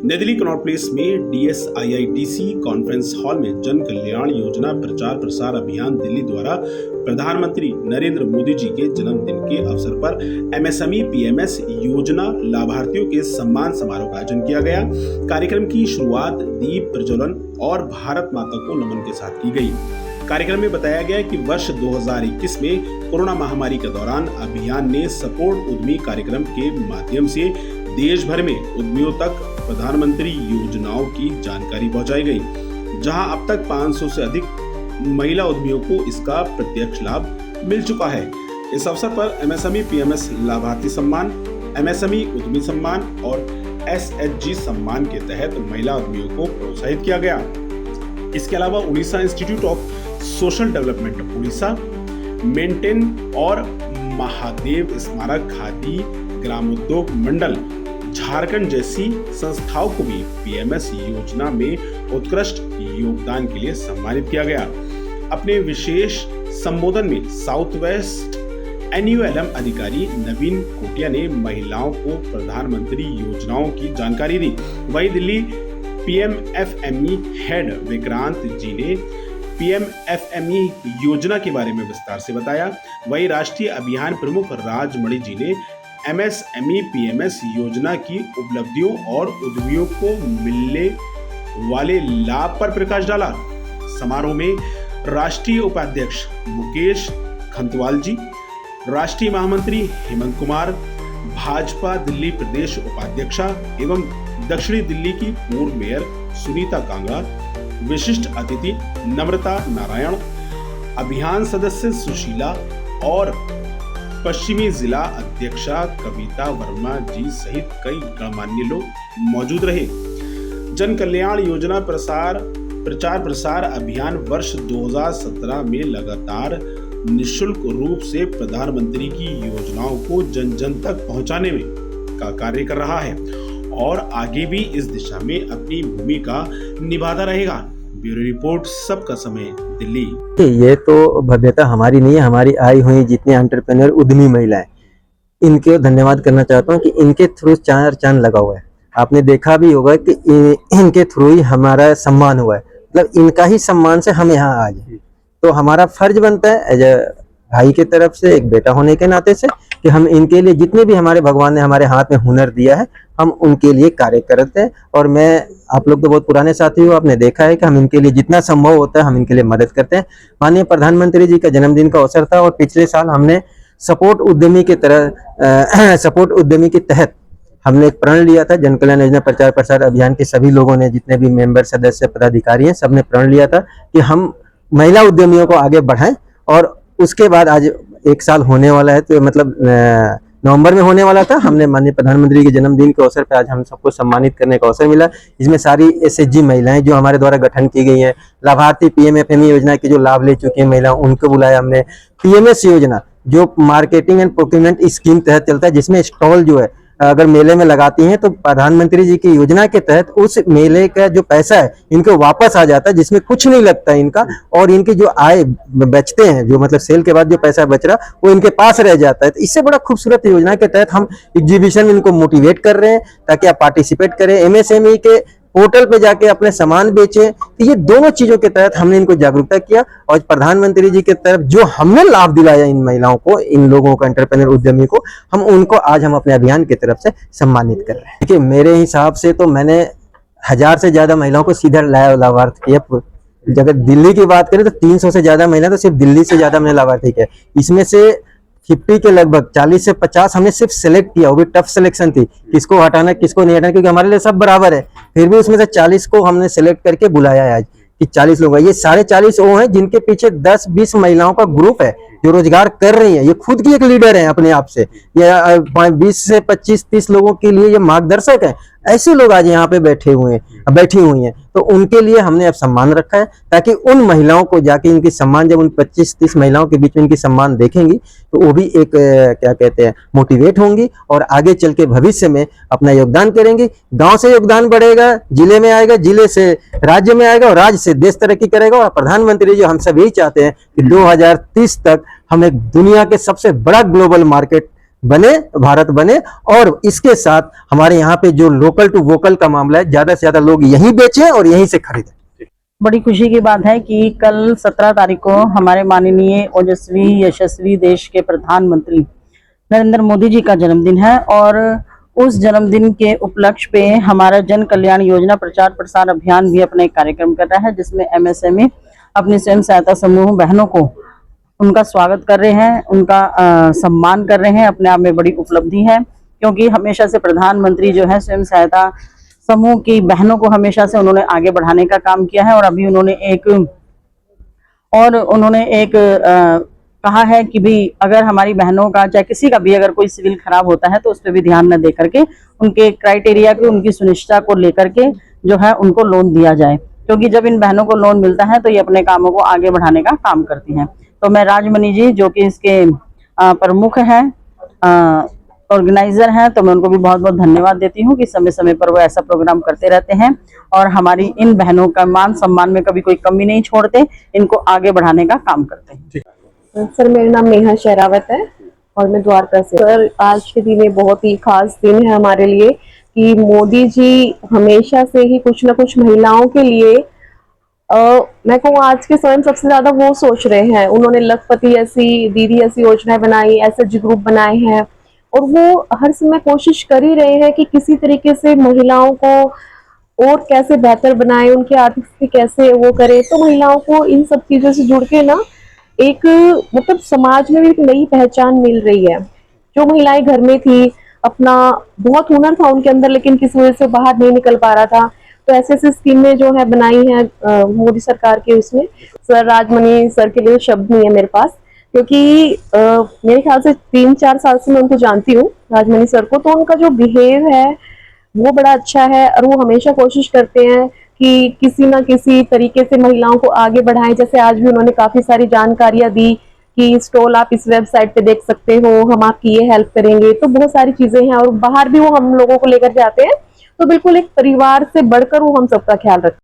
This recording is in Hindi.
नई दिल्ली कनॉट प्लेस में DSIITC कॉन्फ्रेंस हॉल में जन कल्याण योजना प्रचार प्रसार अभियान दिल्ली द्वारा प्रधानमंत्री नरेंद्र मोदी जी के जन्मदिन के अवसर पर MSME PMS योजना लाभार्थियों के सम्मान समारोह का आयोजन किया गया। कार्यक्रम की शुरुआत दीप प्रज्वलन और भारत माता को नमन के साथ की गई। कार्यक्रम में बताया गया कि वर्ष 2021 में कोरोना महामारी के दौरान अभियान ने सपोर्ट उद्यमी कार्यक्रम के माध्यम से देश भर में उद्यमियों तक प्रधानमंत्री योजनाओं की जानकारी पहुंचाई गई, जहां अब तक 500 से अधिक महिला उद्यमियों को इसका प्रत्यक्ष लाभ मिल चुका है। इस अवसर पर MSME PMS लाभार्थी सम्मान, MSME उद्यमी सम्मान और SHG सम्मान के तहत महिला उद्यमियों को प्रोत्साहित किया गया। इसके अलावा Orissa institute of social development Orissa, maintain और महादेव स्मारक खादी ग्रामोद्योग मंडल झारखंड जैसी संस्थाओं को भी PMS योजना में उत्कृष्ट योगदान के लिए सम्मानित किया गया। अपने विशेष संबोधन में साउथ वेस्ट NULM अधिकारी नवीन कोटिया ने महिलाओं को प्रधानमंत्री योजनाओं की जानकारी दी। वहीं दिल्ली PMFME हेड विक्रांत जी ने PMFME योजना के बारे में विस्तार से बताया। वहीं राष्ट्रीय अभियान प्रमुख राजमणि जी ने MSME PMS योजना की उपलब्धियों और उद्यमियों को मिलने वाले लाभ पर प्रकाश डाला। समारोह में राष्ट्रीय उपाध्यक्ष मुकेश खंतवाल जी, राष्ट्रीय महामंत्री हेमंत कुमार, भाजपा दिल्ली प्रदेश उपाध्यक्षा एवं दक्षिणी दिल्ली की पूर्व मेयर सुनीता कांगड़ा, विशिष्ट अतिथि नम्रता नारायण, अभियान सदस्य सुशीला और पश्चिमी जिला अध्यक्षा कविता वर्मा जी सहित कई गणमान्य लोग मौजूद रहे। जन कल्याण योजना प्रचार प्रसार अभियान वर्ष 2017 में लगातार निःशुल्क रूप से प्रधानमंत्री की योजनाओं को जन जन तक पहुंचाने में का कार्य कर रहा है और आगे भी इस दिशा में अपनी भूमिका निभाता रहेगा। ब्यूरो रिपोर्ट, सबका समय, दिल्ली। ये तो भव्यता हमारी नहीं है, हमारी आई हुई जितने एंटरप्रेन्योर उद्यमी महिलाएं, इनके धन्यवाद करना चाहता हूँ कि इनके थ्रू चार चांद लगा हुआ है। आपने देखा भी होगा कि इनके थ्रू ही हमारा सम्मान हुआ है, मतलब इनका ही सम्मान से हम यहाँ आज हैं। तो हमारा फर्ज बनता है एज ए भाई के तरफ से, एक बेटा होने के नाते से, कि हम इनके लिए जितने भी हमारे भगवान ने हमारे हाथ में हुनर दिया है, हम उनके लिए कार्य करते हैं। और मैं, आप लोग तो बहुत पुराने साथी हो, आपने देखा है कि हम इनके लिए जितना संभव होता है हम इनके लिए मदद करते हैं। माननीय प्रधानमंत्री जी का जन्मदिन का अवसर था और पिछले साल हमने सपोर्ट उद्यमी के तहत हमने एक प्रण लिया था। जन कल्याण योजना प्रचार प्रसार अभियान के सभी लोगों ने, जितने भी मेंबर, सदस्य, पदाधिकारी हैं, सबने प्रण लिया था कि हम महिला उद्यमियों को आगे बढ़ाएं। और उसके बाद आज 1 साल होने वाला है, तो मतलब नवंबर में होने वाला था। हमने माननीय प्रधानमंत्री के जन्मदिन के अवसर पर आज हम सबको सम्मानित करने का अवसर मिला। इसमें सारी SHG महिलाएं जो हमारे द्वारा गठन की गई हैं, लाभार्थी PMFME योजना के जो लाभ ले चुकी हैं महिला, उनको बुलाया हमने। PMS योजना जो मार्केटिंग एंड प्रोक्योरमेंट स्कीम तहत चलता है, जिसमें स्टॉल जो है अगर मेले में लगाती हैं तो प्रधानमंत्री जी की योजना के तहत उस मेले का जो पैसा है इनको वापस आ जाता है, जिसमें कुछ नहीं लगता है इनका, और इनकी जो आय बचते हैं, जो मतलब सेल के बाद जो पैसा बच रहा वो इनके पास रह जाता है। तो इससे बड़ा खूबसूरत योजना के तहत हम एग्जीबिशन में इनको मोटिवेट कर रहे हैं ताकि आप पार्टिसिपेट करें, MSME के पोर्टल पे जाके अपने सामान बेचें। तो ये दोनों चीजों के तहत हमने इनको जागरूकता किया और प्रधानमंत्री जी के तरफ जो हमने लाभ दिलाया इन महिलाओं को, इन लोगों को, एंटरप्रेन्योर उद्यमी को, हम उनको आज हम अपने अभियान की तरफ से सम्मानित कर रहे हैं। देखिए, मेरे हिसाब से तो मैंने 1000 से ज्यादा महिलाओं को सीधा लाभार्थी किया। अगर दिल्ली की बात करें तो 300 से ज्यादा महिला, तो सिर्फ दिल्ली से ज्यादा मैंने लाभार्थी किया। इसमें से 50 के लगभग 40 से 50 हमने सिर्फ सिलेक्ट किया, वो भी टफ सिलेक्शन थी, किसको हटाना किसको नहीं हटाना, क्योंकि हमारे लिए सब बराबर है। फिर भी उसमें से 40 को हमने सिलेक्ट करके बुलाया है आज कि 40 लोग। ये 40.5 वो हैं जिनके पीछे 10-20 महिलाओं का ग्रुप है जो रोजगार कर रही हैं। ये खुद की एक लीडर है अपने आप से। ये 20 से 25-30 लोगों के लिए ये मार्गदर्शक है। ऐसे लोग आज यहाँ पे बैठी हुई हैं, तो उनके लिए हमने अब सम्मान रखा है ताकि उन महिलाओं को जाके इनकी सम्मान, जब उन 25-30 महिलाओं के बीच में इनकी सम्मान देखेंगी तो वो भी एक क्या कहते हैं, मोटिवेट होंगी और आगे चल के भविष्य में अपना योगदान करेंगी। गांव से योगदान बढ़ेगा, जिले में आएगा, जिले से राज्य में आएगा और राज्य से देश तरक्की करेगा। और प्रधानमंत्री जो हम सब यही चाहते हैं कि 2030 तक हम एक दुनिया के सबसे बड़ा ग्लोबल मार्केट बने, भारत बने। और इसके साथ हमारे यहाँ पे जो लोकल टू वोकल का मामला है, ज्यादा से ज्यादा लोग यहीं बेचें और यहीं से खरीदें। बड़ी खुशी की बात है कि कल 17 तारीख को हमारे माननीय ओजस्वी यशस्वी देश के प्रधानमंत्री नरेंद्र मोदी जी का जन्मदिन है और उस जन्मदिन के उपलक्ष्य पे हमारा जन कल्याण योजना प्रचार प्रसार अभियान भी अपने कार्यक्रम कर रहा है, जिसमें एमएसएमई अपनी स्वयं सहायता समूह बहनों को उनका स्वागत कर रहे हैं, उनका सम्मान कर रहे हैं। अपने आप में बड़ी उपलब्धि है, क्योंकि हमेशा से प्रधानमंत्री जो है स्वयं सहायता समूह की बहनों को हमेशा से उन्होंने आगे बढ़ाने का काम किया है। और अभी उन्होंने एक कहा है कि भी अगर हमारी बहनों का चाहे किसी का भी अगर कोई सिविल खराब होता है तो उस पर भी ध्यान न दे करके उनके क्राइटेरिया की, उनकी सुनिश्चितता को लेकर के जो है उनको लोन दिया जाए, क्योंकि जब इन बहनों को लोन मिलता है तो ये अपने कामों को आगे बढ़ाने का काम करती हैं। तो मैं राजमणि जी जो कि इसके प्रमुख हैं, ऑर्गेनाइजर हैं, तो मैं उनको भी बहुत बहुत धन्यवाद देती हूँ कि समय समय पर वो ऐसा प्रोग्राम करते रहते हैं और हमारी इन बहनों का मान सम्मान में कभी कोई कमी नहीं छोड़ते, इनको आगे बढ़ाने का काम करते हैं। सर, मेरा नाम नेहा शेरावत है और मैं द्वारका से। सर, आज के दिन ये बहुत ही खास दिन है हमारे लिए कि मोदी जी हमेशा से ही कुछ ना कुछ महिलाओं के लिए मैं कहूँ आज के समय में सबसे ज्यादा वो सोच रहे हैं। उन्होंने लखपति ऐसी, दीदी ऐसी योजनाएं बनाई, ऐसे ग्रुप बनाए हैं और वो हर समय कोशिश कर ही रहे हैं कि किसी तरीके से महिलाओं को और कैसे बेहतर बनाए, उनकी आर्थिक स्थिति कैसे वो करे। तो महिलाओं को इन सब चीजों से जुड़ के ना एक मतलब समाज में भी एक नई पहचान मिल रही है। जो महिलाएं घर में थी, अपना बहुत हुनर था उनके अंदर लेकिन किसी वजह से बाहर नहीं निकल पा रहा था, तो ऐसे ऐसे स्कीमें जो है बनाई है मोदी सरकार के उसमें। सर, राजमणि सर के लिए शब्द नहीं है मेरे पास, क्योंकि मेरे ख्याल से 3-4 साल से मैं उनको जानती हूँ, राजमणि सर को। तो उनका जो बिहेव है वो बड़ा अच्छा है और वो हमेशा कोशिश करते हैं कि किसी ना किसी तरीके से महिलाओं को आगे बढ़ाएं। जैसे आज भी उन्होंने काफी सारी जानकारियां दी कि स्टॉल आप इस वेबसाइट पे देख सकते हो, हम आपकी ये हेल्प करेंगे। तो बहुत सारी चीजें हैं और बाहर भी वो हम लोगों को लेकर जाते हैं। तो बिल्कुल एक परिवार से बढ़कर वो हम सबका ख्याल रखते हैं।